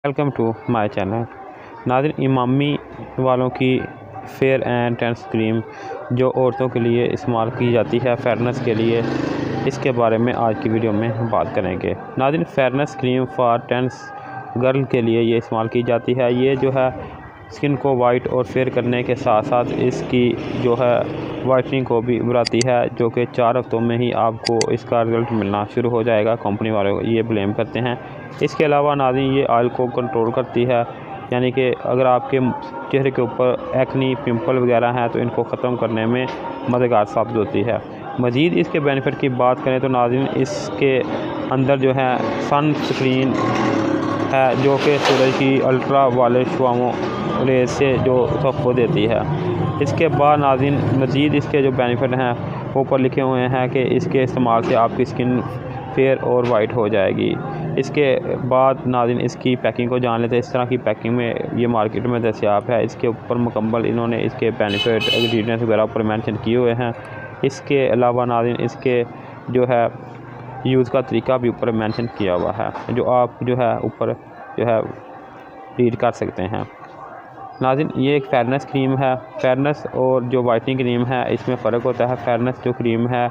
Welcome to my channel. नाज़रीन, इमामी वालों की फेयर एंड टेंस क्रीम जो औरतों के लिए इस्तेमाल की जाती है फेयरनेस के लिए, इसके बारे में आज की वीडियो में बात करेंगे। नाज़रीन, fairness cream for teens girl के लिए ये इस्तेमाल की जाती है। ये जो है स्किन को वाइट और फेयर करने के साथ साथ इसकी जो है वाइटनिंग को भी बढ़ाती है, जो कि 4 हफ्तों में ही आपको इसका रिज़ल्ट मिलना शुरू हो जाएगा। कंपनी वाले ये ब्लेम करते हैं। इसके अलावा नाज़रीन, ये ऑयल को कंट्रोल करती है, यानी कि अगर आपके चेहरे के ऊपर एक्नी पिंपल वगैरह हैं तो इनको ख़त्म करने में मददगार साबित होती है। मज़ीद इसके बेनिफिट की बात करें तो नाज़रीन, इसके अंदर जो है सन स्क्रीन है, जो कि सूरज की अल्ट्रा वायलेट शुआओं रेज से जो तोहफ़ा देती है। इसके बाद नाज़रीन, मज़ीद इसके जो बेनिफिट हैं वो ऊपर लिखे हुए हैं कि इसके इस्तेमाल से आपकी स्किन फेयर और वाइट हो जाएगी। इसके बाद नाज़रीन, इसकी पैकिंग को जान लेते हैं। इस तरह की पैकिंग में ये मार्केट में दस्तयाब है। इसके ऊपर मुकम्मल इन्होंने इसके बेनिफिट इंग्रेडिएंट्स वगैरह ऊपर मेंशन किए हुए हैं। इसके अलावा नाज़रीन, इसके जो है यूज़ का तरीका भी ऊपर मेंशन किया हुआ है, जो आप जो है ऊपर जो है रीड कर सकते हैं। नाज़रीन, ये एक फेयरनेस क्रीम है। फेयरनेस और जो वाइटनिंग क्रीम है इसमें फ़र्क होता है। फेयरनेस जो क्रीम है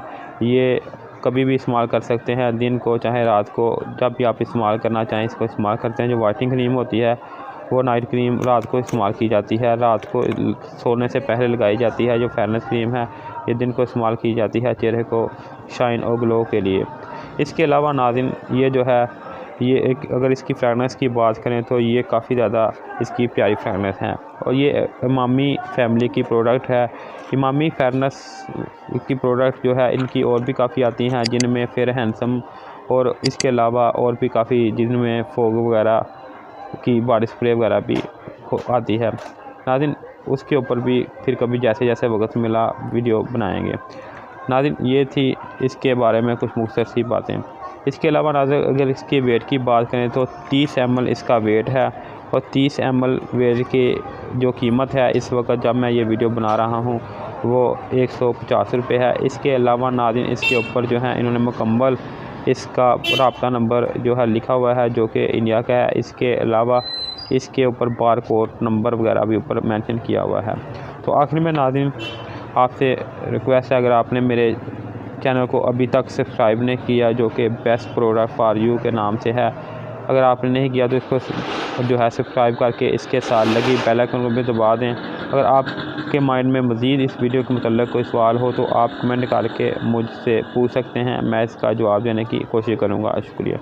ये कभी भी इस्तेमाल कर सकते हैं, दिन को चाहे रात को, जब भी आप इस्तेमाल करना चाहें इसको इस्तेमाल करते हैं। जो वाइटनिंग क्रीम होती है वो नाइट क्रीम रात को इस्तेमाल की जाती है, रात को सोने से पहले लगाई जाती है। जो फेयरनेस क्रीम है ये दिन को इस्तेमाल की जाती है चेहरे को शाइन और ग्लो के लिए। इसके अलावा नाज़रीन, ये जो है ये एक अगर इसकी फ्रेगनेंस की बात करें तो ये काफ़ी ज़्यादा इसकी प्यारी फ्रेगनेंस है और ये इमामी फैमिली की प्रोडक्ट है। इमामी फेयरनेस की प्रोडक्ट जो है इनकी और भी काफ़ी आती हैं, जिनमें फेयर हैंडसम और इसके अलावा और भी काफ़ी, जिनमें फोग वगैरह की बॉडी स्प्रे वगैरह भी आती है। नाज़रीन, उसके ऊपर भी फिर कभी जैसे जैसे वक्त मिला वीडियो बनाएंगे। नाज़रीन, ये थी इसके बारे में कुछ मुख्तसर सी बातें। इसके अलावा नाज़रीन, अगर इसके वेट की बात करें तो 30 ml इसका वेट है और 30 ml वेट की जो कीमत है इस वक्त जब मैं ये वीडियो बना रहा हूँ वो 150 रुपये है। इसके अलावा नाज़रीन, इसके ऊपर जो है इन्होंने मुकम्मल इसका राब्ता नंबर जो है लिखा हुआ है, जो कि इंडिया का है। इसके अलावा इसके ऊपर बार कोड नंबर वगैरह भी ऊपर मेंशन किया हुआ है। तो आखिर में नाज़रीन, आपसे रिक्वेस्ट है, अगर आपने मेरे चैनल को अभी तक सब्सक्राइब नहीं किया, जो कि बेस्ट प्रोडक्ट फॉर यू के नाम से है, अगर आपने नहीं किया तो इसको जो है सब्सक्राइब करके इसके साथ लगी बेल आइकन को भी दबा दें। अगर आपके माइंड में मज़ीद इस वीडियो के मतलब कोई सवाल हो तो आप कमेंट करके मुझसे पूछ सकते हैं, मैं इसका जवाब देने की कोशिश करूँगा। शुक्रिया।